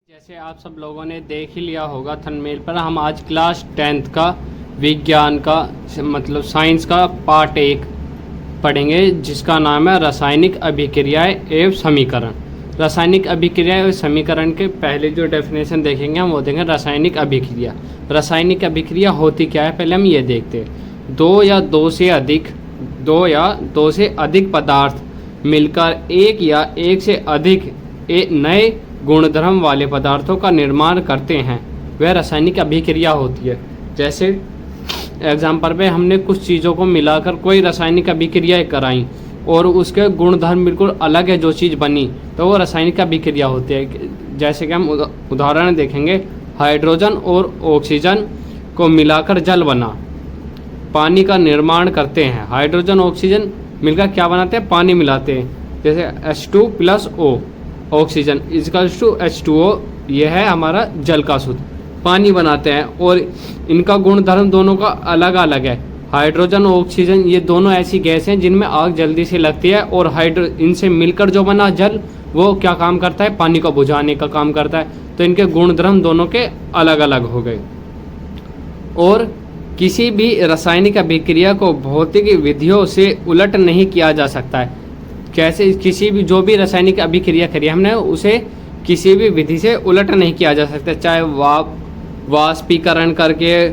जैसे आप सब लोगों ने देख ही लिया होगा थंबनेल पर, हम आज क्लास 10th का विज्ञान का मतलब साइंस का पार्ट 1 पढ़ेंगे, जिसका नाम है रासायनिक अभिक्रियाएं एवं समीकरण। रासायनिक अभिक्रिया एवं समीकरण के पहले जो डेफिनेशन देखेंगे हम वो देखेंगे रासायनिक अभिक्रिया। रासायनिक अभिक्रिया होती क्या है, पहले हम ये देखते हैं। दो या दो से अधिक पदार्थ मिलकर एक या एक से अधिक नए गुणधर्म वाले पदार्थों का निर्माण करते हैं, वह रासायनिक अभिक्रिया होती है। जैसे एग्जाम्पल पे हमने कुछ चीज़ों को मिलाकर कोई रासायनिक अभिक्रिया कराई और उसके गुणधर्म बिल्कुल अलग है जो चीज़ बनी, तो वो रासायनिक अभिक्रिया होती है। जैसे कि हम उदाहरण देखेंगे, हाइड्रोजन और ऑक्सीजन को मिलाकर जल बना, पानी का निर्माण करते हैं। हाइड्रोजन ऑक्सीजन मिलकर क्या बनाते हैं, पानी मिलाते हैं। जैसे H2 + O oxygen equals to H2O, यह है हमारा जल का सूत्र, पानी बनाते हैं। और इनका गुणधर्म दोनों का अलग अलग है। हाइड्रोजन और ऑक्सीजन ये दोनों ऐसी गैस हैं जिनमें आग जल्दी से लगती है, और इनसे मिलकर जो बना जल वो क्या काम करता है, पानी को बुझाने का काम करता है। तो इनके गुणधर्म दोनों के अलग अलग हो गए। और किसी भी रासायनिक अभिक्रिया को भौतिक विधियों से उलट नहीं किया जा सकता है। कैसे, किसी भी जो भी रासायनिक अभिक्रिया करी हमने उसे किसी भी विधि से उलट नहीं किया जा सकता, चाहे वाष्पीकरण करके,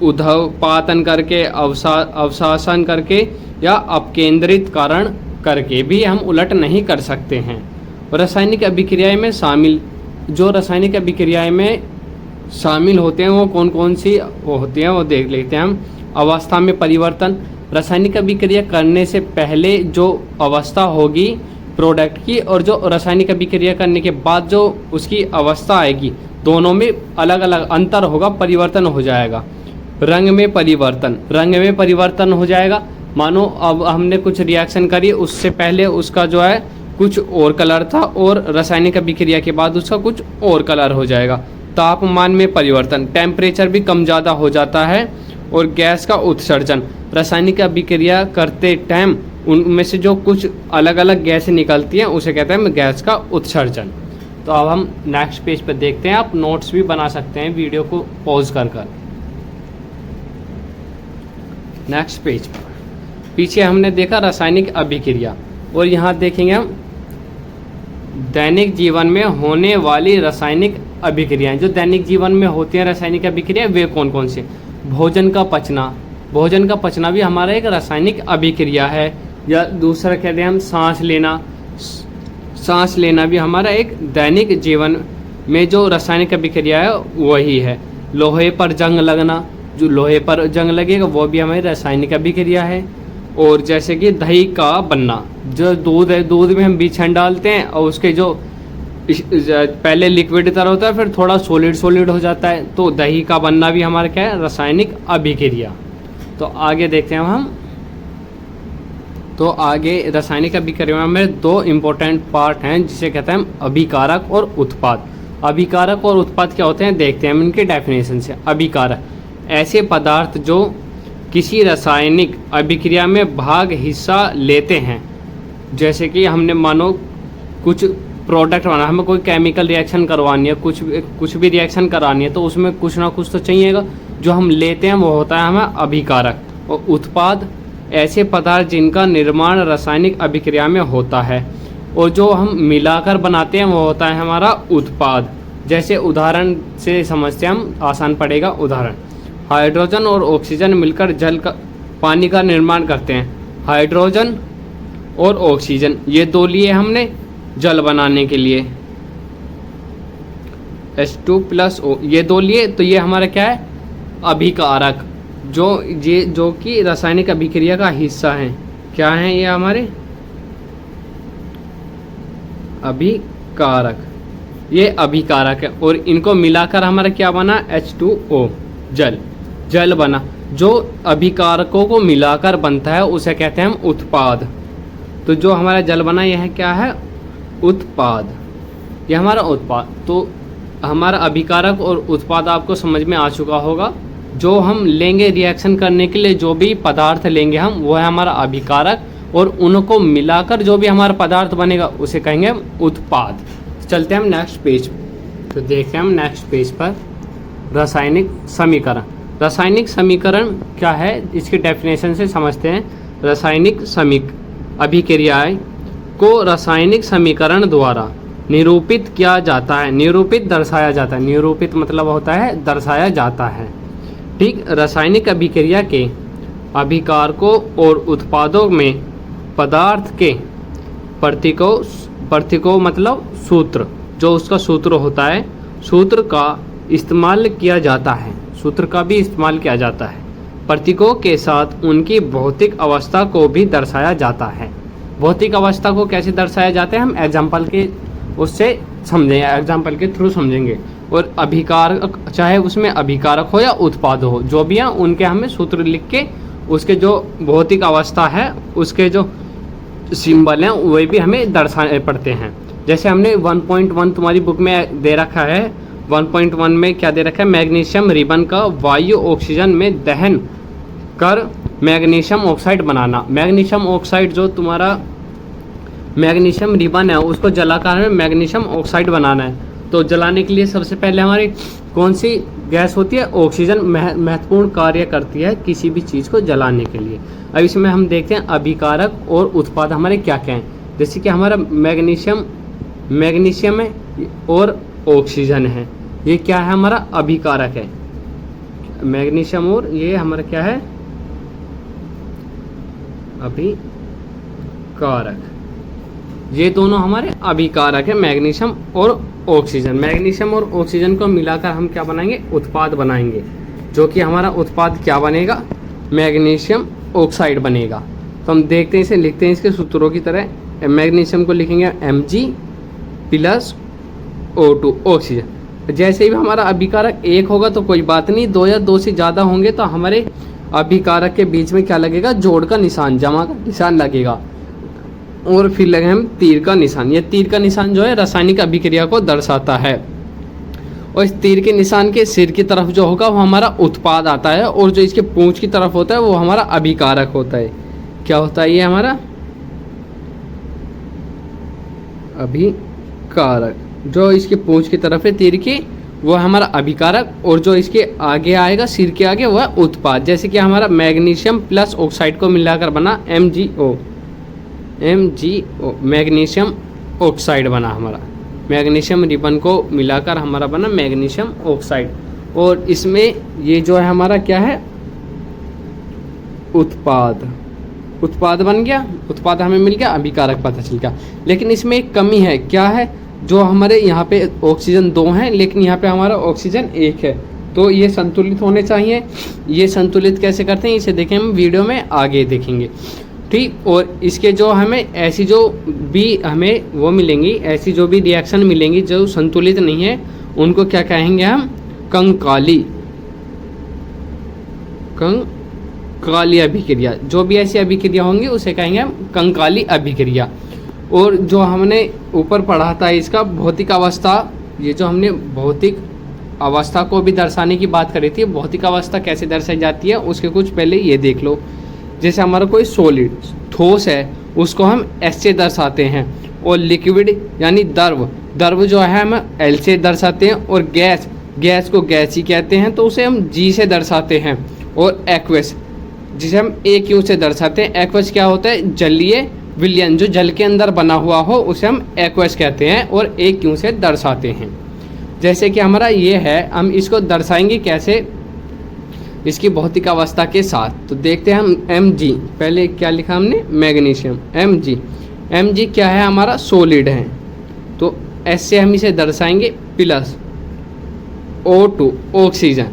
उद्घपातन करके, अवसासन करके या अपकेंद्रित कारण करके भी हम उलट नहीं कर सकते हैं। रासायनिक अभिक्रियाएं में रासायनिक अभिक्रियाएं में शामिल होते हैं वो कौन कौन सी होती हैं वो देख लेते हैं हम। अवस्था में परिवर्तन, रासायनिक अभिक्रिया करने से पहले जो अवस्था होगी प्रोडक्ट की और जो रासायनिक अभिक्रिया करने के बाद जो उसकी अवस्था आएगी, दोनों में अलग अलग अंतर होगा, परिवर्तन हो जाएगा। रंग में परिवर्तन हो जाएगा। मानो अब हमने कुछ रिएक्शन करी, उससे पहले उसका जो है कुछ और कलर था और रासायनिक अभिक्रिया के बाद उसका कुछ और कलर हो जाएगा। तापमान में परिवर्तन, टेम्परेचर भी कम ज़्यादा हो जाता है। और गैस का उत्सर्जन, रासायनिक अभिक्रिया करते टाइम उनमें से जो कुछ अलग अलग गैसें निकलती हैं उसे कहते हैं गैस का उत्सर्जन। तो अब हम नेक्स्ट पेज पर देखते हैं। आप नोट्स भी बना सकते हैं वीडियो को पॉज कर। नेक्स्ट पेज पर पीछे हमने देखा रासायनिक अभिक्रिया, और यहाँ देखेंगे हम दैनिक जीवन में होने वाली रासायनिक अभिक्रियाएं। जो दैनिक जीवन में होती हैं रासायनिक अभिक्रिया वे कौन कौन से। भोजन का पचना भी हमारा एक रासायनिक अभिक्रिया है। या दूसरा कहते हैं हम सांस लेना भी हमारा एक दैनिक जीवन में जो रासायनिक अभिक्रिया है वही है। लोहे पर जंग लगना, जो लोहे पर जंग लगेगा वो भी हमारी रासायनिक अभिक्रिया है। और जैसे कि दही का बनना, जो दूध है, दूध में हम बीछन डालते हैं और उसके जो पहले लिक्विड तरह होता है फिर थोड़ा सॉलिड हो जाता है, तो दही का बनना भी हमारा क्या है, रासायनिक अभिक्रिया। तो आगे देखते हैं हम। तो आगे रासायनिक अभिक्रिया में दो इम्पोर्टेंट पार्ट हैं जिसे कहते हैं अभिकारक और उत्पाद। अभिकारक और उत्पाद क्या होते हैं देखते हैं हम इनके डेफिनेशन से। अभिकारक ऐसे पदार्थ जो किसी रासायनिक अभिक्रिया में हिस्सा लेते हैं। जैसे कि हमने मानो कुछ प्रोडक्ट बना, हमें कोई केमिकल रिएक्शन करवानी है, कुछ भी रिएक्शन करानी है, तो उसमें कुछ ना कुछ तो चाहिएगा, जो हम लेते हैं वो होता है हमें अभिकारक। और उत्पाद ऐसे पदार्थ जिनका निर्माण रासायनिक अभिक्रिया में होता है और जो हम मिलाकर बनाते हैं वो होता है हमारा उत्पाद। जैसे उदाहरण से समझते हैं हम, आसान पड़ेगा उदाहरण। हाइड्रोजन और ऑक्सीजन मिलकर पानी का निर्माण करते हैं। हाइड्रोजन और ऑक्सीजन ये दो लिए हमने जल बनाने के लिए, H2 + O ये दो लिए, तो ये हमारा क्या है, अभिकारक, जो कि रासायनिक अभिक्रिया का हिस्सा है। क्या है ये हमारे अभिकारक, ये अभिकारक है। और इनको मिलाकर हमारा क्या बना, H2O जल बना। जो अभिकारकों को मिलाकर बनता है उसे कहते हैं हम उत्पाद। तो जो हमारा जल बना यह क्या है, उत्पाद, ये हमारा उत्पाद। तो हमारा अभिकारक और उत्पाद आपको समझ में आ चुका होगा। जो हम लेंगे रिएक्शन करने के लिए, जो भी पदार्थ लेंगे हम, वो है हमारा अभिकारक, और उनको मिलाकर जो भी हमारा पदार्थ बनेगा उसे कहेंगे हम उत्पाद। चलते हैं हम नेक्स्ट पेज। तो देखते हैं हम नेक्स्ट पेज पर रासायनिक समीकरण। रासायनिक समीकरण क्या है, इसके डेफिनेशन से समझते हैं। रासायनिक अभिक्रियाएं को रासायनिक समीकरण द्वारा निरूपित किया जाता है। निरूपित दर्शाया जाता है। निरूपित मतलब होता है दर्शाया जाता है। ठीक, रासायनिक अभिक्रिया के अभिकारकों और उत्पादों में पदार्थ के प्रतीकों मतलब सूत्र, जो उसका सूत्र होता है, सूत्र का इस्तेमाल किया जाता है। सूत्र का भी इस्तेमाल किया जाता है। प्रतीकों के साथ उनकी भौतिक अवस्था को भी दर्शाया जाता है। भौतिक अवस्था को कैसे दर्शाया जाता है, हम एग्जाम्पल के उससे समझेंगे, एग्जाम्पल के थ्रू समझेंगे। और अभिकारक, चाहे उसमें अभिकारक हो या उत्पाद हो, जो भी है उनके हमें सूत्र लिख के उसके जो भौतिक अवस्था है, उसके जो सिंबल हैं, वही भी हमें दर्शाने पड़ते हैं। जैसे हमने 1.1 तुम्हारी बुक में दे रखा है। 1.1 में क्या दे रखा है, मैग्नीशियम रिबन का वायु ऑक्सीजन में दहन कर मैग्नीशियम ऑक्साइड बनाना। मैग्नीशियम ऑक्साइड जो तुम्हारा मैग्नीशियम रिबन है, उसको जलाकर हमें मैग्नीशियम ऑक्साइड बनाना है। तो जलाने के लिए सबसे पहले हमारी कौन सी गैस होती है, ऑक्सीजन महत्वपूर्ण कार्य करती है किसी भी चीज़ को जलाने के लिए। अब इसमें हम देखते हैं अभिकारक और उत्पाद हमारे क्या क्या हैं। जैसे कि हमारा मैग्नीशियम है और ऑक्सीजन है, ये क्या है, हमारा अभिकारक है। मैग्नीशियम और ये हमारा क्या है, अभिकारक। ये दोनों हमारे अभिकारक है, मैग्नीशियम और ऑक्सीजन। मैग्नीशियम और ऑक्सीजन को मिलाकर हम क्या बनाएंगे, उत्पाद बनाएंगे, जो कि हमारा उत्पाद क्या बनेगा, मैग्नीशियम ऑक्साइड बनेगा। तो हम देखते हैं, इसे लिखते हैं इसके सूत्रों की तरह। मैग्नीशियम को लिखेंगे Mg+O2 ऑक्सीजन। जैसे ही हमारा अभिकारक एक होगा तो कोई बात नहीं, दो या दो से ज़्यादा होंगे तो हमारे अभिकारक के बीच में क्या लगेगा, जोड़ का निशान, जमा का निशान लगेगा। और फिर लगे हम तीर का निशान। ये तीर का निशान जो है रासायनिक अभिक्रिया को दर्शाता है। और इस तीर के निशान के सिर की तरफ जो होगा वो हमारा उत्पाद आता है, और जो इसके पूंछ की तरफ होता है वो हमारा अभिकारक होता है। क्या होता है ये हमारा अभिकारक। जो इसके पूंछ की तरफ है तीर की, वो हमारा अभिकारक, और जो इसके आगे आएगा सिर के आगे वह उत्पाद। जैसे कि हमारा मैग्नीशियम प्लस ऑक्साइड को मिलाकर बना MgO, मैग्नीशियम ऑक्साइड बना हमारा। मैग्नीशियम रिबन को मिलाकर हमारा बना मैग्नीशियम ऑक्साइड। और इसमें ये जो है हमारा क्या है, उत्पाद बन गया। उत्पाद हमें मिल गया, अभिकारक पता चल गया। लेकिन इसमें एक कमी है, क्या है, जो हमारे यहाँ पे ऑक्सीजन 2 हैं लेकिन यहाँ पे हमारा ऑक्सीजन 1 है। तो ये संतुलित होने चाहिए। ये संतुलित कैसे करते हैं, इसे देखें हम वीडियो में आगे देखेंगे। ठीक, और इसके जो हमें ऐसी जो भी हमें वो मिलेंगी, ऐसी जो भी रिएक्शन मिलेंगी जो संतुलित नहीं है, उनको क्या कहेंगे हम, कंकाली अभिक्रिया। जो भी ऐसी अभिक्रिया होंगी उसे कहेंगे हम कंकाली अभिक्रिया। और जो हमने ऊपर पढ़ा था इसका भौतिक अवस्था, ये जो हमने भौतिक अवस्था को भी दर्शाने की बात करी थी, भौतिक अवस्था कैसे दर्शाई जाती है उसके कुछ पहले ये देख लो। जैसे हमारा कोई सॉलिड ठोस है, उसको हम S से दर्शाते हैं, और लिक्विड यानी द्रव जो है हम L से दर्शाते हैं, और गैस को गैस ही कहते हैं तो उसे हम G से दर्शाते हैं। और एक्वस जिसे हम AQ से दर्शाते हैं। एक्वस क्या होता है, जलीय विलयन, जो जल के अंदर बना हुआ हो उसे हम एक्वस कहते हैं, और AQ से दर्शाते हैं। जैसे कि हमारा ये है, हम इसको दर्शाएंगे कैसे, इसकी भौतिक अवस्था के साथ। तो देखते हैं हम Mg, पहले क्या लिखा हमने, मैग्नीशियम Mg क्या है, हमारा सॉलिड है, तो S से हम इसे दर्शाएंगे प्लस O2 ऑक्सीजन।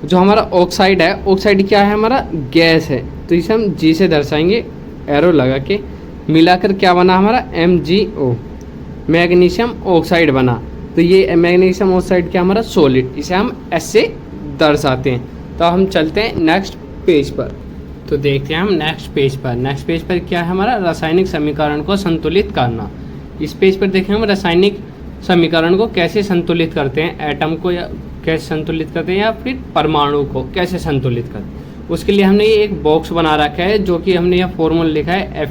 जो हमारा ऑक्साइड है, ऑक्साइड क्या है, हमारा गैस है, तो इसे हम G से दर्शाएंगे एरो लगा के। मिलाकर क्या बना हमारा MgO, मैग्नीशियम ऑक्साइड बना। तो ये मैग्नीशियम ऑक्साइड क्या हमारा सॉलिड, इसे हम S से दर्शाते हैं। तो हम चलते हैं नेक्स्ट पेज पर। तो देखते हैं हम नेक्स्ट पेज पर क्या है हमारा, रासायनिक समीकरण को संतुलित करना। इस पेज पर देखें हम रासायनिक समीकरण को कैसे संतुलित करते हैं, एटम को या कैसे संतुलित करते हैं, या फिर परमाणु को कैसे संतुलित करते हैं। उसके लिए हमने ये एक बॉक्स बना रखा है, जो कि हमने यह फॉर्मूला लिखा है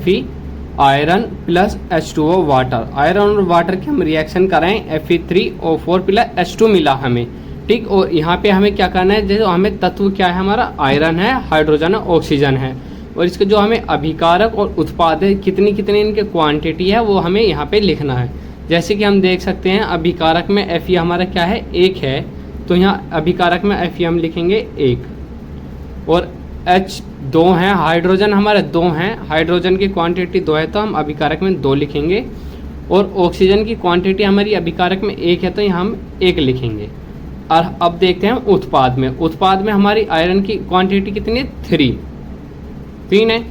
iron plus H2O water, iron और वाटर के हम रिएक्शन कराएं Fe3O4 प्लस H2 मिला हमें, ठीक। और यहाँ पे हमें क्या करना है, जैसे हमें तत्व क्या है, हमारा आयरन है, हाइड्रोजन है, ऑक्सीजन है, और इसके जो हमें अभिकारक और उत्पाद है कितनी कितनी इनके क्वांटिटी है वो हमें यहाँ पे लिखना है। जैसे कि हम देख सकते हैं अभिकारक में Fe हमारा क्या है, 1 है, तो यहाँ अभिकारक में Fe हम लिखेंगे 1, और H 2 है, हाइड्रोजन हमारे 2 हैं, हाइड्रोजन की क्वांटिटी 2 है तो हम अभिकारक में 2 लिखेंगे, और ऑक्सीजन की क्वांटिटी हमारी अभिकारक में 1 है तो यहाँ हम 1 लिखेंगे। और अब देखते हैं उत्पाद में, उत्पाद में हमारी आयरन की क्वांटिटी कितनी है, 3 है,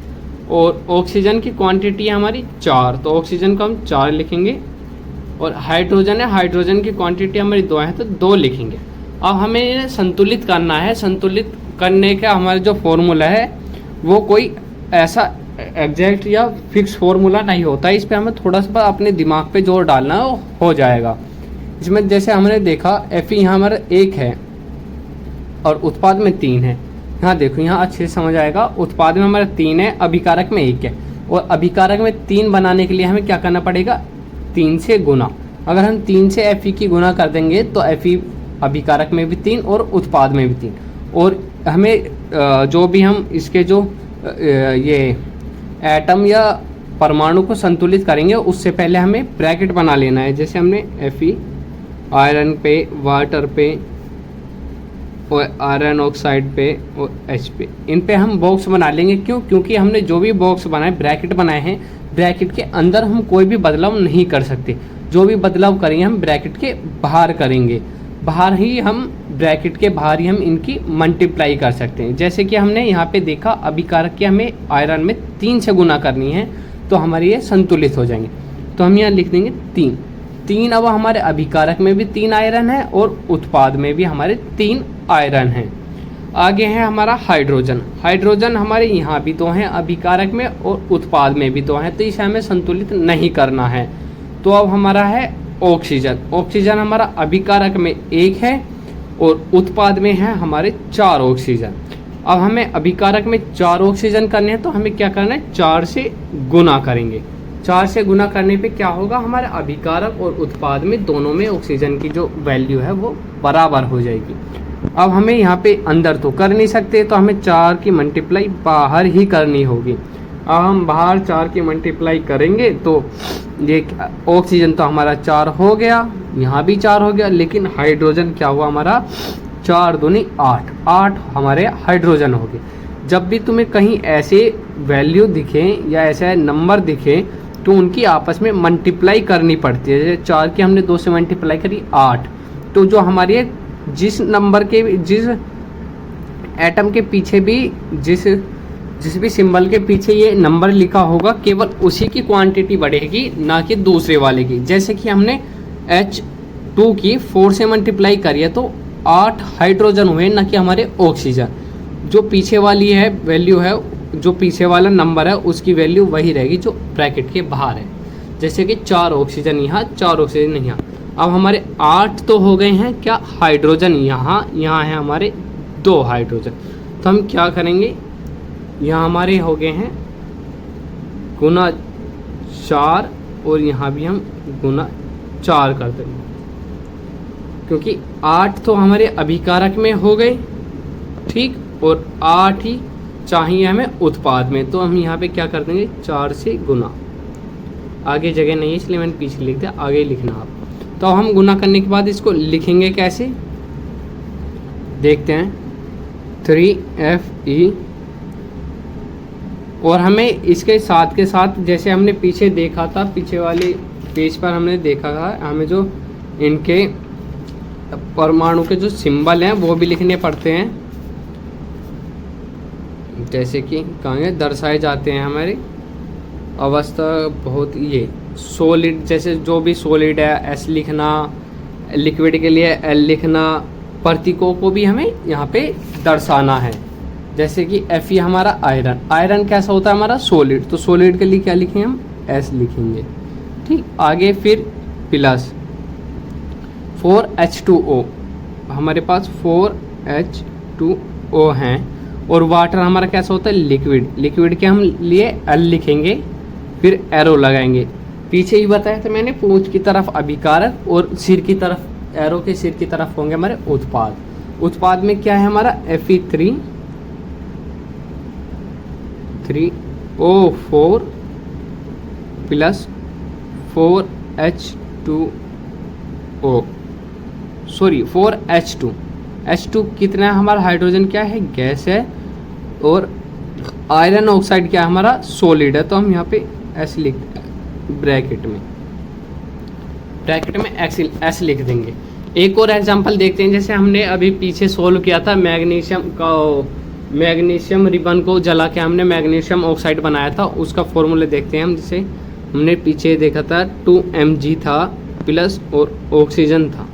और ऑक्सीजन की क्वांटिटी है हमारी 4, तो ऑक्सीजन को हम 4 लिखेंगे, और हाइड्रोजन है, हाइड्रोजन की क्वांटिटी हमारी 2 है तो 2 लिखेंगे। अब हमें इन्हें संतुलित करना है, संतुलित करने का हमारा जो फॉर्मूला है वो कोई ऐसा एग्जैक्ट या फिक्स फॉर्मूला नहीं होता है, इस पर हमें थोड़ा सा अपने दिमाग पे जोर डालना हो जाएगा। इसमें जैसे हमने देखा Fe यहाँ हमारा 1 है और उत्पाद में 3 है, यहाँ देखो यहाँ अच्छे से समझ आएगा, उत्पाद में हमारा 3 है, अभिकारक में 1 है, और अभिकारक में 3 बनाने के लिए हमें क्या करना पड़ेगा, 3 से गुना। अगर हम 3 से Fe की गुना कर देंगे तो Fe अभिकारक में भी 3 और उत्पाद में भी 3, और हमें जो भी हम इसके जो ये एटम या परमाणु को संतुलित करेंगे उससे पहले हमें ब्रैकेट बना लेना है। जैसे हमने Fe आयरन पे, वाटर पे, और आयरन ऑक्साइड पे, और H पे, इन पे हम बॉक्स बना लेंगे। क्यों? क्योंकि हमने जो भी बॉक्स बनाए, ब्रैकेट बनाए हैं, ब्रैकेट के अंदर हम कोई भी बदलाव नहीं कर सकते, जो भी बदलाव करेंगे हम ब्रैकेट के बाहर करेंगे, बाहर ही हम ब्रैकेट के बाहर ही हम इनकी मल्टीप्लाई कर सकते हैं। जैसे कि हमने यहाँ पे देखा अभिकारक के हमें आयरन में 3 से गुना करनी है तो हमारे ये संतुलित हो जाएंगे, तो हम यहाँ लिख देंगे 3। अब हमारे अभिकारक में भी 3 आयरन है और उत्पाद में भी हमारे 3 आयरन हैं। आगे है हमारा हाइड्रोजन, हाइड्रोजन हमारे यहाँ भी 2 हैं, अभिकारक में और उत्पाद में भी 2 हैं, तो इसे हमें संतुलित नहीं करना है। तो अब हमारा है ऑक्सीजन, ऑक्सीजन हमारा अभिकारक में 1 है और उत्पाद में है हमारे 4 ऑक्सीजन। अब हमें अभिकारक में 4 ऑक्सीजन करने हैं तो हमें क्या करना है, 4 से गुना करेंगे। 4 से गुना करने पे क्या होगा, हमारे अभिकारक और उत्पाद में दोनों में ऑक्सीजन की जो वैल्यू है वो बराबर हो जाएगी। अब हमें यहाँ पे अंदर तो कर नहीं सकते तो हमें 4 की मल्टीप्लाई बाहर ही करनी होगी। अब हम बाहर 4 की मल्टीप्लाई करेंगे तो ये ऑक्सीजन तो हमारा 4 हो गया, यहाँ भी 4 हो गया, लेकिन हाइड्रोजन क्या हुआ हमारा, 4 दूनी 8 हमारे हाइड्रोजन हो गए। जब भी तुम्हें कहीं ऐसे वैल्यू दिखे या ऐसा नंबर दिखे तो उनकी आपस में मल्टीप्लाई करनी पड़ती है। जैसे 4 की हमने 2 से मल्टीप्लाई करी 8, तो जो हमारी जिस नंबर के, जिस एटम के पीछे भी, जिस भी सिंबल के पीछे ये नंबर लिखा होगा केवल उसी की क्वांटिटी बढ़ेगी, ना कि दूसरे वाले की। जैसे कि हमने H2 की 4 से मल्टीप्लाई करी है तो 8 हाइड्रोजन हुए, ना कि हमारे ऑक्सीजन। जो पीछे वाली है वैल्यू है, जो पीछे वाला नंबर है उसकी वैल्यू वही रहेगी जो ब्रैकेट के बाहर है। जैसे कि 4 ऑक्सीजन यहाँ, 4 ऑक्सीजन यहाँ। अब हमारे 8 तो हो गए हैं क्या, हाइड्रोजन यहाँ है हमारे 2 हाइड्रोजन। तो हम क्या करेंगे, यहाँ हमारे हो गए हैं गुना 4 और यहाँ भी हम गुना 4 कर देंगे, क्योंकि 8 तो हमारे अभिकारक में हो गए, ठीक, और 8 ही चाहिए हमें उत्पाद में, तो हम यहाँ पे क्या कर देंगे, 4 से गुना। आगे जगह नहीं है इसलिए मैंने पीछे लिख दिया, आगे लिखना आप। तो हम गुना करने के बाद इसको लिखेंगे कैसे, देखते हैं। 3Fe, और हमें इसके साथ के साथ जैसे हमने पीछे देखा था, पीछे वाले पेज पर हमने देखा था, हमें जो इनके परमाणु के जो सिंबल हैं वो भी लिखने पड़ते हैं। जैसे कि कहेंगे दर्शाए जाते हैं हमारी अवस्था, बहुत ये सॉलिड, जैसे जो भी सॉलिड है S लिखना, लिक्विड के लिए L लिखना, प्रतीकों को भी हमें यहाँ पे दर्शाना है। जैसे कि Fe हमारा आयरन, आयरन कैसा होता है हमारा सॉलिड, तो सॉलिड के लिए क्या लिखेंगे हम, S लिखेंगे, ठीक। आगे फिर प्लस 4H2O, हमारे पास 4H2O हैं, और वाटर हमारा कैसा होता है लिक्विड, लिक्विड के हम लिए L लिखेंगे, फिर एरो लगाएंगे। पीछे ही बताया था मैंने, पूंछ की तरफ अभिकारक और सिर की तरफ, एरो के सिर की तरफ होंगे हमारे उत्पाद। उत्पाद में क्या है हमारा Fe3O4 plus 4H2O, sorry 4H2। H2 कितना है हमारा, हाइड्रोजन क्या है, गैस है, और आयरन ऑक्साइड क्या है हमारा, सॉलिड है। तो हम यहाँ पे S लिख, ब्रैकेट में S लिख देंगे। एक और एग्जांपल देखते हैं, जैसे हमने अभी पीछे सोल्व किया था मैग्नीशियम रिबन को जला के हमने मैग्नीशियम ऑक्साइड बनाया था, उसका फॉर्मूला देखते हैं हम। जैसे हमने पीछे देखा था 2Mg था प्लस और ऑक्सीजन था,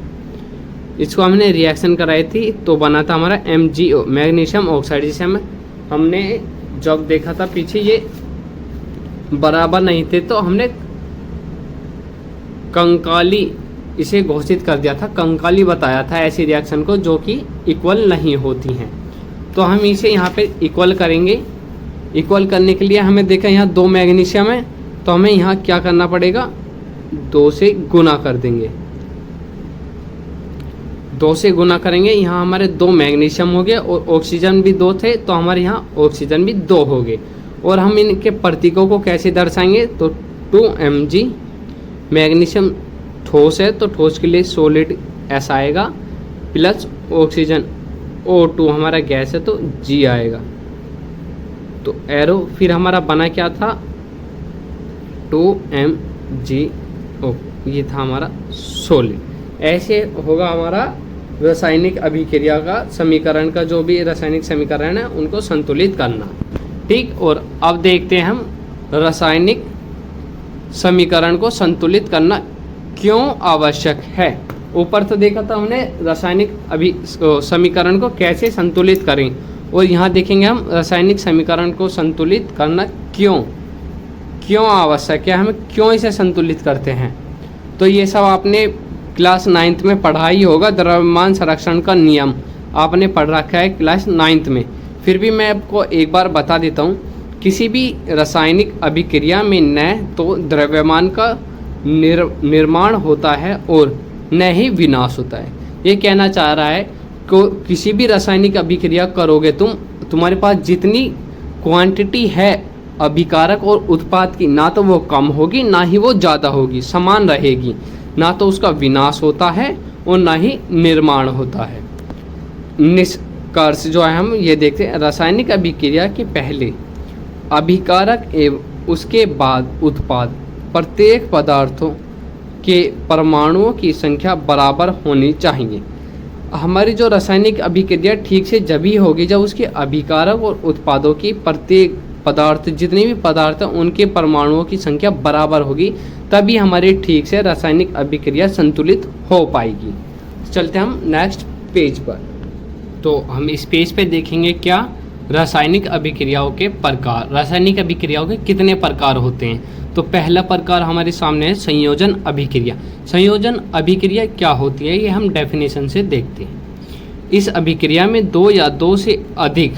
इसको हमने रिएक्शन कराई थी तो बना था हमारा MgO, मैग्नीशियम ऑक्साइड। जिसे हमने जब देखा था पीछे ये बराबर नहीं थे तो हमने कंकाली इसे घोषित कर दिया था, कंकाली बताया था ऐसी रिएक्शन को जो कि इक्वल नहीं होती हैं। तो हम इसे यहाँ पे इक्वल करेंगे। इक्वल करने के लिए हमें देखा यहाँ 2 मैग्नीशियम है, तो हमें यहाँ क्या करना पड़ेगा, 2 से गुना कर देंगे। 2 से गुना करेंगे, यहाँ हमारे 2 मैग्नीशियम हो गए और ऑक्सीजन भी 2 थे तो हमारे यहाँ ऑक्सीजन भी 2 हो गए। और हम इनके प्रतीकों को कैसे दर्शाएंगे, तो 2Mg, मैग्नीशियम ठोस है तो ठोस के लिए सॉलिड S आएगा, प्लस ऑक्सीजन O2 हमारा गैस है तो G आएगा। तो एरो फिर हमारा बना क्या था, 2MgO, ये था हमारा सॉलिड। ऐसे होगा हमारा रासायनिक अभिक्रिया का समीकरण का, जो भी रासायनिक समीकरण है उनको संतुलित करना, ठीक। और अब देखते हैं हम रासायनिक समीकरण को संतुलित करना क्यों आवश्यक है। ऊपर तो देखा था हमने रासायनिक समीकरण को कैसे संतुलित करें, और यहाँ देखेंगे हम रासायनिक समीकरण को संतुलित करना क्यों आवश्यक है, हमें क्यों इसे संतुलित करते हैं। तो ये सब आपने क्लास 9th में पढ़ा ही होगा, द्रव्यमान संरक्षण का नियम आपने पढ़ रखा है क्लास 9th में। फिर भी मैं आपको एक बार बता देता हूँ, किसी भी रासायनिक अभिक्रिया में न तो द्रव्यमान का निर्माण होता है और न ही विनाश होता है। ये कहना चाह रहा है कि किसी भी रासायनिक अभिक्रिया करोगे तुम्हारे पास जितनी क्वांटिटी है अभिकारक और उत्पाद की, ना तो वो कम होगी ना ही वो ज़्यादा होगी, समान रहेगी। ना तो उसका विनाश होता है और ना ही निर्माण होता है। निष्कर्ष जो है हम ये देखते हैं, रासायनिक अभिक्रिया के पहले अभिकारक एवं उसके बाद उत्पाद प्रत्येक पदार्थों के परमाणुओं की संख्या बराबर होनी चाहिए। हमारी जो रासायनिक अभिक्रिया ठीक से जभी होगी जब उसके अभिकारक और उत्पादों की प्रत्येक पदार्थ, जितने भी पदार्थ हैं उनके परमाणुओं की संख्या बराबर होगी, तभी हमारी ठीक से रासायनिक अभिक्रिया संतुलित हो पाएगी। चलते हम नेक्स्ट पेज पर। तो हम इस पेज पे देखेंगे क्या, रासायनिक अभिक्रियाओं के प्रकार। रासायनिक अभिक्रियाओं के कितने प्रकार होते हैं। तो पहला प्रकार हमारे सामने है संयोजन अभिक्रिया। संयोजन अभिक्रिया क्या होती है ये हम डेफिनेशन से देखते हैं। इस अभिक्रिया में 2 या 2 से अधिक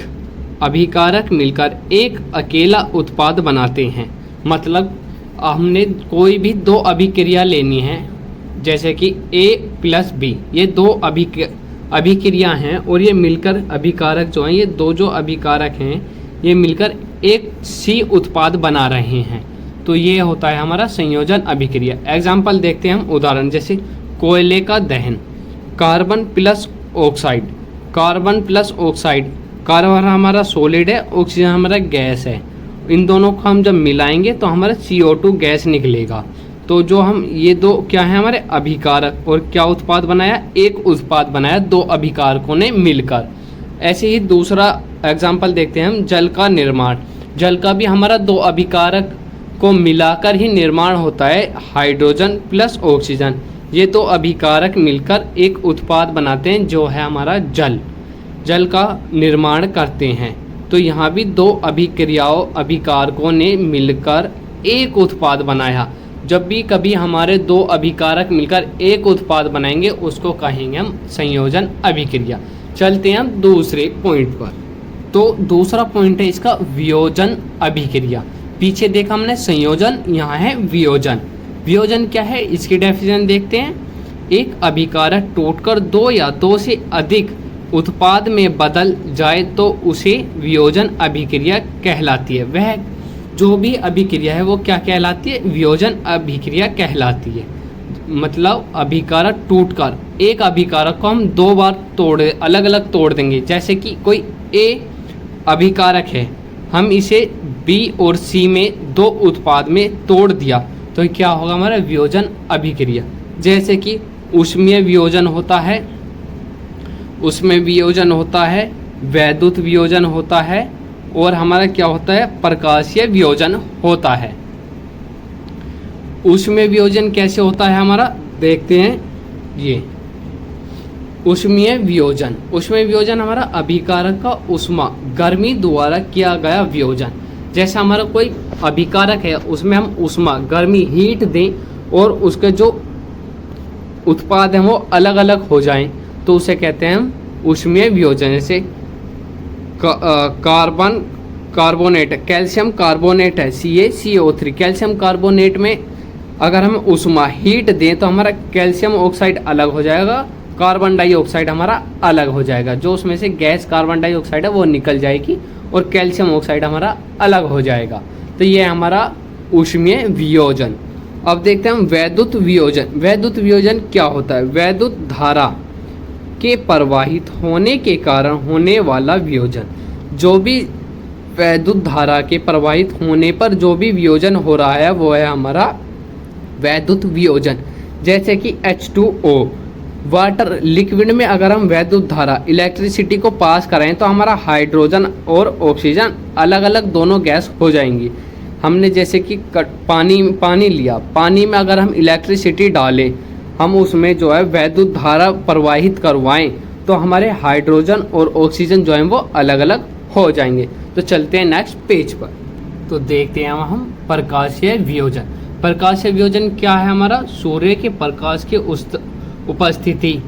अभिकारक मिलकर एक अकेला उत्पाद बनाते हैं। मतलब हमने कोई भी 2 अभिक्रिया लेनी है, जैसे कि A प्लस B, ये 2 अभिक्रिया हैं और ये मिलकर अभिकारक जो हैं, ये 2 जो अभिकारक हैं ये मिलकर एक C उत्पाद बना रहे हैं। तो ये होता है हमारा संयोजन अभिक्रिया। एग्जाम्पल देखते हैं हम, उदाहरण जैसे कोयले का दहन, carbon plus oxide, carbon plus oxide, carbon हमारा सॉलिड है, ऑक्सीजन हमारा गैस है। इन दोनों को हम जब मिलाएंगे तो हमारा CO2 गैस निकलेगा। तो जो हम ये 2 क्या है हमारे अभिकारक, और क्या उत्पाद बनाया, एक उत्पाद बनाया 2 अभिकारकों ने मिलकर। ऐसे ही दूसरा एग्जाम्पल देखते हैं हम, जल का निर्माण। जल का भी हमारा 2 अभिकारक को मिलाकर ही निर्माण होता है, हाइड्रोजन प्लस ऑक्सीजन। ये 2 अभिकारक मिलकर एक उत्पाद बनाते हैं जो है हमारा जल, जल का निर्माण करते हैं। तो यहाँ भी 2 अभिकारकों ने मिलकर एक उत्पाद बनाया। जब भी कभी हमारे 2 अभिकारक मिलकर एक उत्पाद बनाएंगे उसको कहेंगे हम संयोजन अभिक्रिया। चलते हैं हम दूसरे पॉइंट पर। तो दूसरा पॉइंट है इसका वियोजन अभिक्रिया। पीछे देखा हमने संयोजन, यहाँ है वियोजन। वियोजन क्या है, इसकी डेफिनेशन देखते हैं। एक अभिकारक टूटकर दो या दो से अधिक उत्पाद में बदल जाए तो उसे वियोजन अभिक्रिया कहलाती है। वह जो भी अभिक्रिया है वो क्या कहलाती है, वियोजन अभिक्रिया कहलाती है। मतलब अभिकारक टूटकर, एक अभिकारक को हम दो बार अलग अलग तोड़ देंगे। जैसे कि कोई ए अभिकारक है, हम इसे बी और सी में दो उत्पाद में तोड़ दिया तो क्या होगा, हमारा वियोजन अभिक्रिया। जैसे कि ऊष्मीय वियोजन होता है, उसमें वियोजन होता है, वैद्युत वियोजन होता है, और हमारा क्या होता है, प्रकाशीय वियोजन होता है। ऊष्मीय वियोजन कैसे होता है हमारा, देखते हैं। ये ऊष्मीय वियोजन, ऊष्मीय वियोजन हमारा अभिकारक का ऊष्मा गर्मी द्वारा किया गया वियोजन। जैसे हमारा कोई अभिकारक है, उसमें हम ऊष्मा गर्मी हीट दें और उसके जो उत्पाद हैं वो अलग अलग हो जाएं तो उसे कहते हैं हम ऊष्मीय वियोजन। जैसे कार्बन कार्बोनेट, कैल्शियम कार्बोनेट है CaCO3, कैल्शियम कार्बोनेट में अगर हम ऊष्मा हीट दें तो हमारा कैल्शियम ऑक्साइड अलग हो जाएगा, कार्बन डाइऑक्साइड हमारा अलग हो जाएगा। जो उसमें से गैस कार्बन डाइऑक्साइड है वो निकल जाएगी और कैल्शियम ऑक्साइड हमारा अलग हो जाएगा। तो ये हमारा ऊष्मीय वियोजन। अब देखते हैं हम वैद्युत वियोजन। वैद्युत वियोजन क्या होता है, वैद्युत धारा के प्रवाहित होने के कारण होने वाला वियोजन। जो भी वैद्युत धारा के प्रवाहित होने पर जो भी वियोजन हो रहा है वो है हमारा वैद्युत वियोजन। जैसे कि H2O, वाटर लिक्विड में अगर हम वैद्युत धारा इलेक्ट्रिसिटी को पास करें तो हमारा हाइड्रोजन और ऑक्सीजन अलग अलग दोनों गैस हो जाएंगी। हमने जैसे कि पानी लिया, पानी में अगर हम इलेक्ट्रिसिटी डालें, हम उसमें जो है वैद्युत धारा प्रवाहित करवाएं तो हमारे हाइड्रोजन और ऑक्सीजन जो है वो अलग अलग हो जाएंगे। तो चलते हैं नेक्स्ट पेज पर, तो देखते हैं हम प्रकाशीय वियोजन। प्रकाशीय वियोजन क्या है हमारा, सूर्य के प्रकाश के उपस्थिति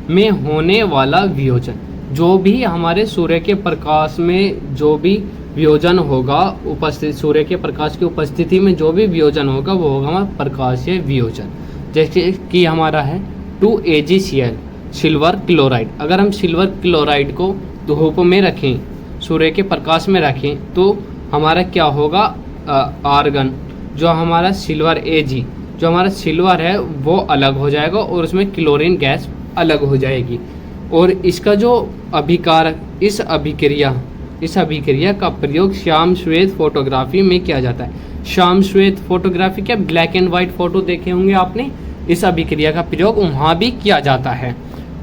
में होने वाला वियोजन। जो भी हमारे सूर्य के प्रकाश में जो भी वियोजन होगा, उपस्थित सूर्य के प्रकाश की उपस्थिति में जो भी वियोजन होगा वो होगा हमारा प्रकाशीय वियोजन। जैसे कि हमारा है 2AgCl, सिल्वर क्लोराइड। अगर हम सिल्वर क्लोराइड को धूप में रखें, सूर्य के प्रकाश में रखें तो हमारा क्या होगा, आर्गन जो हमारा सिल्वर Ag, जो हमारा सिल्वर है वो अलग हो जाएगा और उसमें क्लोरीन गैस अलग हो जाएगी। और इसका जो अभिकारक, इस अभिक्रिया का प्रयोग श्याम श्वेत फोटोग्राफी में किया जाता है। श्याम श्वेत फोटोग्राफी क्या, ब्लैक एंड वाइट फोटो देखे होंगे आपने, इस अभिक्रिया का प्रयोग वहाँ भी किया जाता है।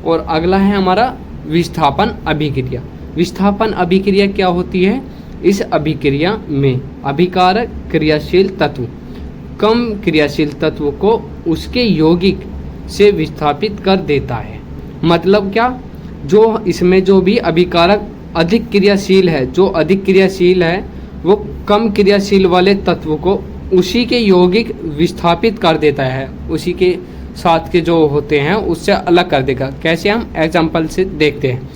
और अगला है हमारा विस्थापन अभिक्रिया। विस्थापन अभिक्रिया क्या होती है, इस अभिक्रिया में अभिकारक क्रियाशील तत्व कम क्रियाशील तत्व को उसके यौगिक से विस्थापित कर देता है। मतलब क्या, जो इसमें जो भी अभिकारक अधिक क्रियाशील है, जो अधिक क्रियाशील है वो कम क्रियाशील वाले तत्व को उसी के यौगिक विस्थापित कर देता है, उसी के साथ के जो होते हैं उससे अलग कर देगा। कैसे, हम एग्जांपल से देखते हैं।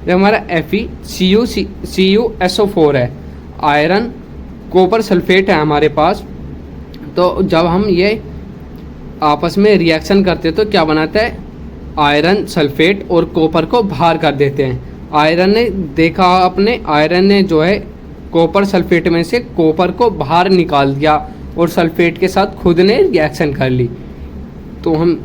जब हमारा FeCuSO4 है, आयरन कॉपर सल्फेट है हमारे पास, तो जब हम ये आपस में रिएक्शन करते हैं तो क्या बनाता है, आयरन सल्फेट और कॉपर को बाहर कर देते हैं। आयरन ने देखा आपने, आयरन ने जो है कॉपर सल्फेट में से कॉपर को बाहर निकाल दिया और सल्फेट के साथ खुद ने रिएक्शन कर ली। तो हम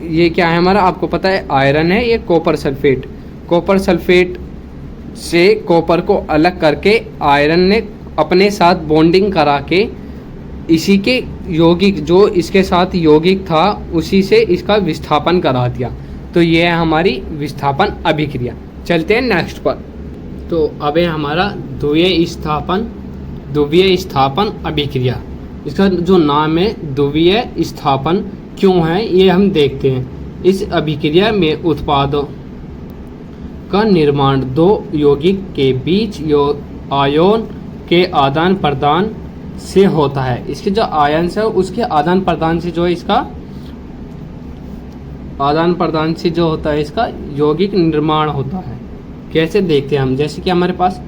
ये क्या है हमारा, आपको पता है आयरन है, ये कॉपर सल्फेट। कॉपर सल्फेट से कॉपर को अलग करके आयरन ने अपने साथ बॉन्डिंग करा के इसी के यौगिक, जो इसके साथ यौगिक था उसी से इसका विस्थापन करा दिया। तो ये है हमारी विस्थापन अभिक्रिया। चलते हैं नेक्स्ट पर। तो अब है हमारा ध्रुवीय स्थापन अभिक्रिया। इसका जो नाम है ध्रुवीय स्थापन क्यों है ये हम देखते हैं। इस अभिक्रिया में उत्पादों का निर्माण दो यौगिक के बीच आयन के आदान प्रदान से होता है। इसके जो आयन है उसके आदान प्रदान से जो है इसका आदान प्रदान से जो होता है इसका यौगिक निर्माण होता है। कैसे देखते हैं हम, जैसे कि हमारे पास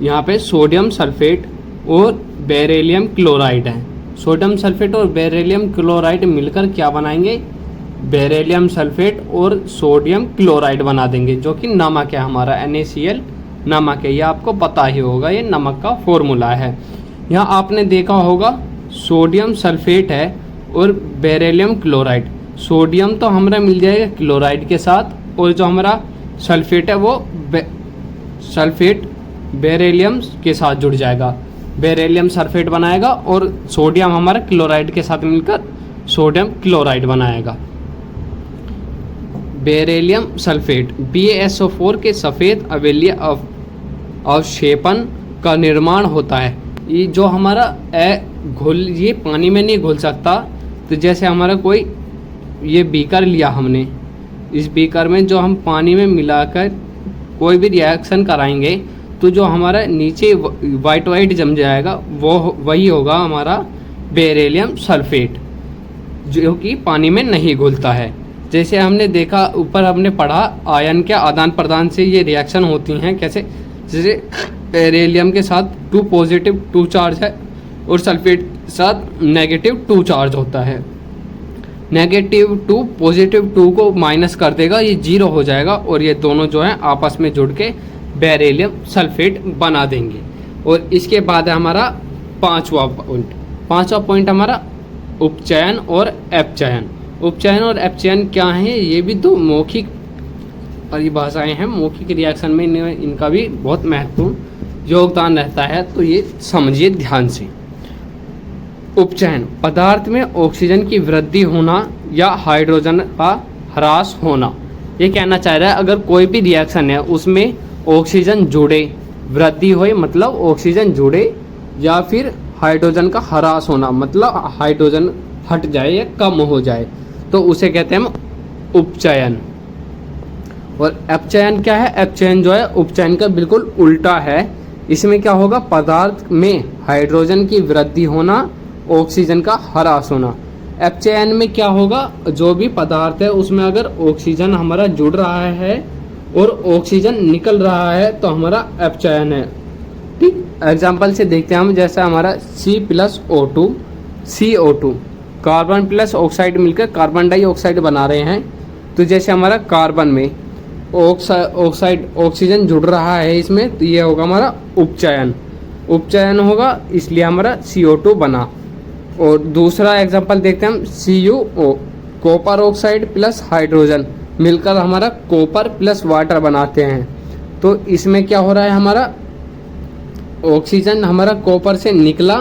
यहाँ पे सोडियम सल्फेट और बेरिलियम क्लोराइड है। सोडियम सल्फेट और बेरिलियम क्लोराइड मिलकर क्या बनाएंगे, बेरिलियम सल्फेट और सोडियम क्लोराइड बना देंगे, जो कि नमक है हमारा NaCl नमक है। ये आपको पता ही होगा, ये नमक का फॉर्मूला है। यहाँ आपने देखा होगा सोडियम सल्फेट है और बेरिलियम क्लोराइड। सोडियम तो हमारा मिल जाएगा क्लोराइड के साथ, और जो हमारा सल्फेट है वो सल्फेट बेरिलियम के साथ जुड़ जाएगा, बेरिलियम सल्फेट बनाएगा, और सोडियम हमारा क्लोराइड के साथ मिलकर सोडियम क्लोराइड बनाएगा। बेरिलियम सल्फेट BaSO4 के सफ़ेद अवयवीय अवक्षेपण का निर्माण होता है। ये जो हमारा घुल, ये पानी में नहीं घुल सकता। तो जैसे हमारा कोई ये बीकर लिया हमने, इस बीकर में जो हम पानी में मिलाकर कोई भी रिएक्शन कराएंगे तो जो हमारा नीचे वाइट जम जाएगा वो वही होगा हमारा बेरिलियम सल्फेट, जो कि पानी में नहीं घुलता है। जैसे हमने देखा ऊपर हमने पढ़ा आयन के आदान प्रदान से ये रिएक्शन होती हैं कैसे, जैसे बेरिलियम के साथ 2 पॉजिटिव 2 चार्ज है और सल्फेट के साथ नेगेटिव 2 चार्ज होता है। नेगेटिव 2 पॉजिटिव 2 को माइनस कर देगा, ये 0 हो जाएगा, और ये दोनों जो है आपस में जुड़ के बेरिलियम सल्फेट बना देंगे। और इसके बाद है हमारा पांचवा पॉइंट हमारा उपचयन और अपचयन। उपचयन और अपचयन क्या है, ये भी 2 मौखिक परिभाषाएं हैं। मौखिक रिएक्शन में इनका भी बहुत महत्वपूर्ण योगदान रहता है, तो ये समझिए ध्यान से। उपचयन, पदार्थ में ऑक्सीजन की वृद्धि होना या हाइड्रोजन का ह्रास होना। ये कहना चाह रहा है अगर कोई भी रिएक्शन है उसमें ऑक्सीजन जुड़े, वृद्धि होए मतलब ऑक्सीजन जुड़े, या फिर हाइड्रोजन का ह्रास होना मतलब हाइड्रोजन हट जाए या कम हो जाए, तो उसे कहते हैं हम उपचयन। और अपचयन क्या है, अपचयन जो है उपचयन का बिल्कुल उल्टा है। इसमें क्या होगा, पदार्थ में हाइड्रोजन की वृद्धि होना, ऑक्सीजन का ह्रास होना। अपचयन में क्या होगा, जो भी पदार्थ है उसमें अगर ऑक्सीजन हमारा जुड़ रहा है और ऑक्सीजन निकल रहा है तो हमारा अपचयन है। ठीक, एग्जाम्पल से देखते हैं हम, जैसा हमारा C+O2 CO2 carbon plus oxide मिलकर कार्बन डाइऑक्साइड बना रहे हैं। तो जैसे हमारा कार्बन में ऑक्साइड ऑक्सीजन जुड़ रहा है इसमें, तो ये होगा हमारा उपचयन। उपचयन होगा इसलिए हमारा CO2 बना। और दूसरा एग्जांपल देखते हैं हम, CuO copper oxide plus hydrogen मिलकर हमारा कॉपर प्लस वाटर बनाते हैं। तो इसमें क्या हो रहा है, हमारा ऑक्सीजन हमारा कॉपर से निकला,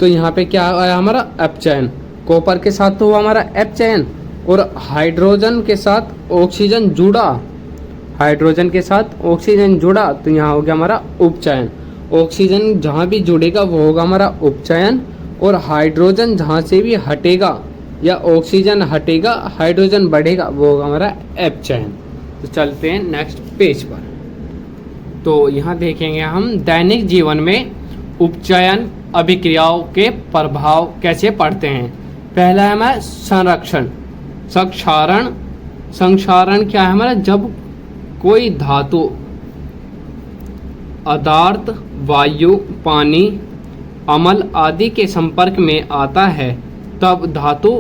तो यहाँ पे क्या आया हमारा अपचयन। कॉपर के साथ तो हुआ हमारा अपचयन, और हाइड्रोजन के साथ ऑक्सीजन जुड़ा, हाइड्रोजन के साथ ऑक्सीजन जुड़ा, तो यहाँ हो गया हमारा उपचयन। ऑक्सीजन जहाँ भी जुड़ेगा वो होगा हमारा उपचयन, और हाइड्रोजन जहाँ से भी हटेगा या ऑक्सीजन हटेगा हाइड्रोजन बढ़ेगा वो होगा हमारा अपचयन। तो चलते हैं नेक्स्ट पेज पर। तो यहाँ देखेंगे हम दैनिक जीवन में उपचयन अभिक्रियाओं के प्रभाव कैसे पड़ते हैं। पहला है हमारा संरक्षण, संक्षारण। संक्षारण क्या है हमारा, जब कोई धातु, पदार्थ, वायु, पानी, अम्ल आदि के संपर्क में आता है तब धातु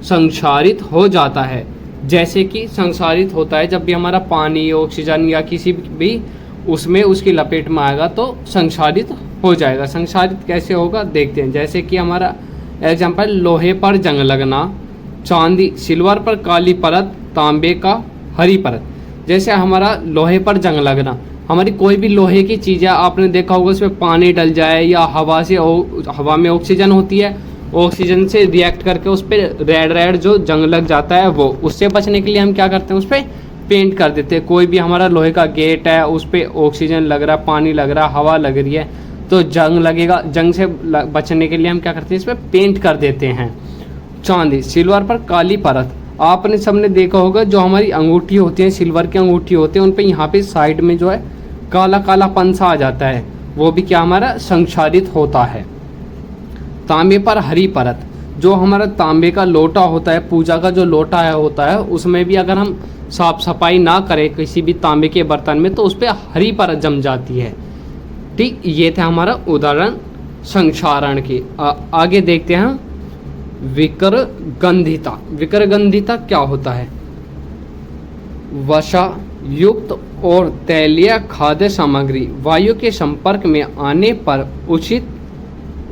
संक्षारित हो जाता है। जैसे कि संक्षारित होता है जब भी हमारा पानी, ऑक्सीजन या किसी भी उसमें उसकी लपेट में आएगा तो संक्षारित हो जाएगा। संक्षारित कैसे होगा देखते हैं। जैसे कि हमारा एग्जाम्पल, लोहे पर जंग लगना, चांदी सिल्वर पर काली परत, तांबे का हरी परत। जैसे हमारा लोहे पर जंग लगना, हमारी कोई भी लोहे की चीज़ है, आपने देखा होगा उसमें पानी डल जाए या हवा में ऑक्सीजन होती है, ऑक्सीजन से रिएक्ट करके उस पर रेड जो जंग लग जाता है, वो उससे बचने के लिए हम क्या करते हैं, उस पर पेंट कर देते हैं। कोई भी हमारा लोहे का गेट है, उस पर ऑक्सीजन लग रहा है, पानी लग रहा है, हवा लग रही है, तो जंग लगेगा। जंग से बचने के लिए हम क्या करते हैं, इस पर पेंट कर देते हैं। चांदी सिल्वर पर काली परत, आपने सबने देखा होगा जो हमारी अंगूठी होती है, सिल्वर की अंगूठी होती है, उन पे यहाँ पे साइड में जो है काला काला पंसा आ जाता है, वो भी क्या हमारा संक्षारित होता है। तांबे पर हरी परत, जो हमारा तांबे का लोटा होता है, पूजा का जो लोटा है होता है, उसमें भी अगर हम साफ सफाई ना करें किसी भी तांबे के बर्तन में तो उस पर हरी परत जम जाती है। ठीक, ये था हमारा उदाहरण संक्षारण की। आगे देखते हैं विकरगंधिता। विकरगंधिता क्या होता है? वसा युक्त और तैलीय खाद्य सामग्री वायु के संपर्क में आने पर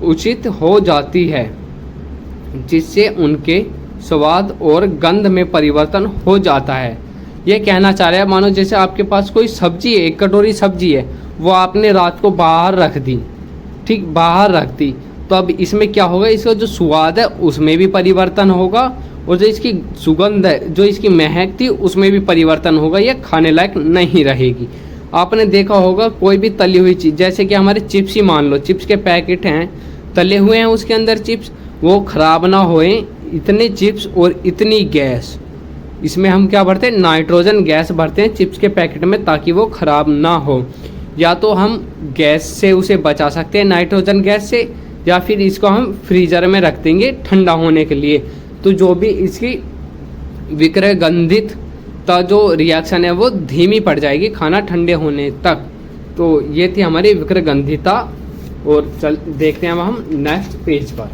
उचित हो जाती है, जिससे उनके स्वाद और गंध में परिवर्तन हो जाता है। ये कहना चाह रहा है, मानो जैसे आपके पास कोई सब्जी है, एक कटोरी सब्जी है, वो आपने रात को बाहर रख दी, ठीक, बाहर रख दी, तो अब इसमें क्या होगा, इसका जो स्वाद है उसमें भी परिवर्तन होगा, और जो इसकी सुगंध है, जो इसकी महक थी, उसमें भी परिवर्तन होगा, ये खाने लायक नहीं रहेगी। आपने देखा होगा कोई भी तली हुई चीज़, जैसे कि हमारे चिप्स ही मान लो, चिप्स के पैकेट हैं, तले हुए हैं उसके अंदर चिप्स, वो खराब ना होए, इतने चिप्स और इतनी गैस, इसमें हम क्या भरते हैं, नाइट्रोजन गैस भरते हैं चिप्स के पैकेट में, ताकि वो खराब ना हो। या तो हम गैस से उसे बचा सकते हैं, नाइट्रोजन गैस से, या फिर इसको हम फ्रीजर में रख देंगे ठंडा होने के लिए। तो जो भी इसकी विक्रयगंधित का जो रिएक्शन है वो धीमी पड़ जाएगी खाना ठंडे होने तक। तो ये थी हमारी विक्रयगंधिता। और चल देखते हैं अब हम नेक्स्ट पेज पर।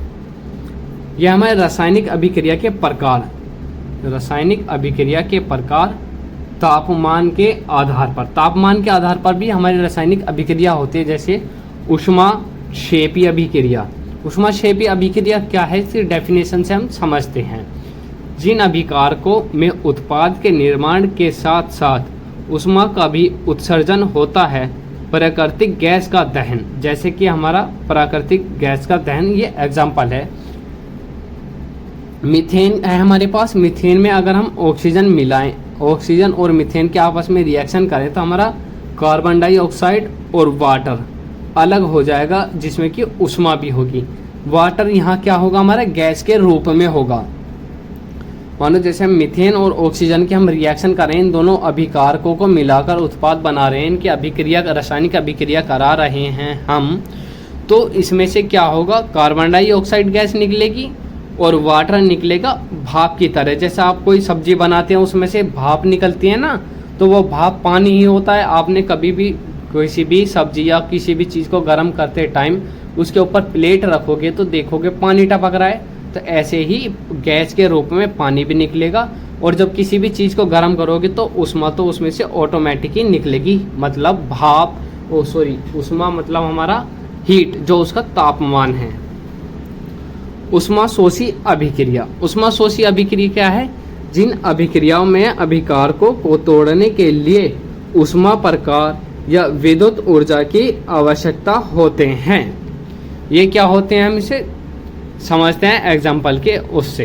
यह हमारे रासायनिक अभिक्रिया के प्रकार। रासायनिक अभिक्रिया के प्रकार तापमान के आधार पर, तापमान के आधार पर भी हमारी रासायनिक अभिक्रिया होती है, जैसे ऊष्माक्षेपी अभिक्रिया। ऊष्माक्षेपी अभिक्रिया क्या है, इसकी डेफिनेशन से हम समझते हैं। जिन अभिकारकों में उत्पाद के निर्माण के साथ साथ ऊष्मा का भी उत्सर्जन होता है, प्राकृतिक गैस का दहन, जैसे कि हमारा प्राकृतिक गैस का दहन, ये एग्जाम्पल है। मीथेन है हमारे पास, मीथेन में अगर हम ऑक्सीजन मिलाएं, ऑक्सीजन और मीथेन के आपस में रिएक्शन करें, तो हमारा कार्बन डाइऑक्साइड और वाटर अलग हो जाएगा, जिसमें कि ऊष्मा भी होगी। वाटर यहाँ क्या होगा, हमारा गैस के रूप में होगा। मानो जैसे हम मीथेन और ऑक्सीजन के हम रिएक्शन करें, इन दोनों अभिकारकों को मिलाकर उत्पाद बना रहे हैं, इनकी अभिक्रिया, रासायनिक अभिक्रिया करा रहे हैं हम, तो इसमें से क्या होगा, कार्बन डाइऑक्साइड गैस निकलेगी और वाटर निकलेगा भाप की तरह। जैसे आप कोई सब्जी बनाते हैं, उसमें से भाप निकलती है ना, तो वो भाप पानी ही होता है। आपने कभी भी किसी भी सब्जी या किसी भी चीज़ को गर्म करते टाइम उसके ऊपर प्लेट रखोगे तो देखोगे पानी टपक रहा है, तो ऐसे ही गैस के रूप में पानी भी निकलेगा। और जब किसी भी चीज़ को गर्म करोगे तो ऊष्मा तो उसमें से ऑटोमेटिक ही निकलेगी, मतलब भाप, ऊष्मा मतलब हमारा हीट, जो उसका तापमान है। ऊष्माशोषी अभिक्रिया। ऊष्माशोषी अभिक्रिया क्या है, जिन अभिक्रियाओं में अभिकारकों को तोड़ने के लिए ऊष्मा प्रकार या विद्युत ऊर्जा की आवश्यकता होते हैं। ये क्या होते हैं, हम इसे समझते हैं एग्जाम्पल के उससे।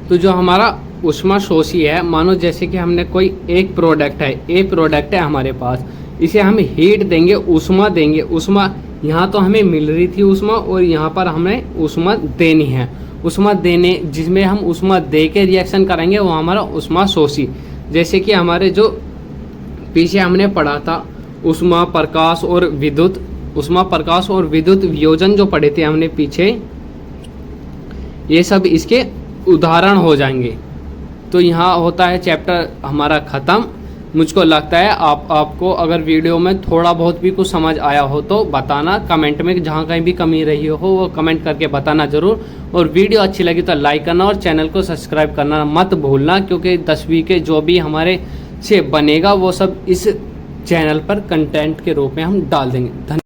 तो जो हमारा ऊष्माशोषी है, मानो जैसे कि हमने कोई एक प्रोडक्ट है हमारे पास, इसे हम हीट देंगे, ऊष्मा देंगे। ऊष्मा यहाँ तो हमें मिल रही थी ऊष्मा, और यहाँ पर हमें ऊष्मा देनी है। ऊष्मा देने, जिसमें हम ऊष्मा दे के रिएक्शन करेंगे, वो हमारा ऊष्माशोषी। जैसे कि हमारे जो पीछे हमने पढ़ा था ऊष्मा प्रकाश और विद्युत, ऊष्मा प्रकाश और विद्युत वियोजन जो पढ़े थे हमने पीछे, ये सब इसके उदाहरण हो जाएंगे। तो यहाँ होता है चैप्टर हमारा ख़त्म। मुझको लगता है आपको अगर वीडियो में थोड़ा बहुत भी कुछ समझ आया हो तो बताना कमेंट में, जहाँ कहीं भी कमी रही हो वो कमेंट करके बताना ज़रूर। और वीडियो अच्छी लगी तो लाइक करना और चैनल को सब्सक्राइब करना मत भूलना, क्योंकि 10वीं के जो भी हमारे से बनेगा वो सब इस चैनल पर कंटेंट के रूप में हम डाल देंगे।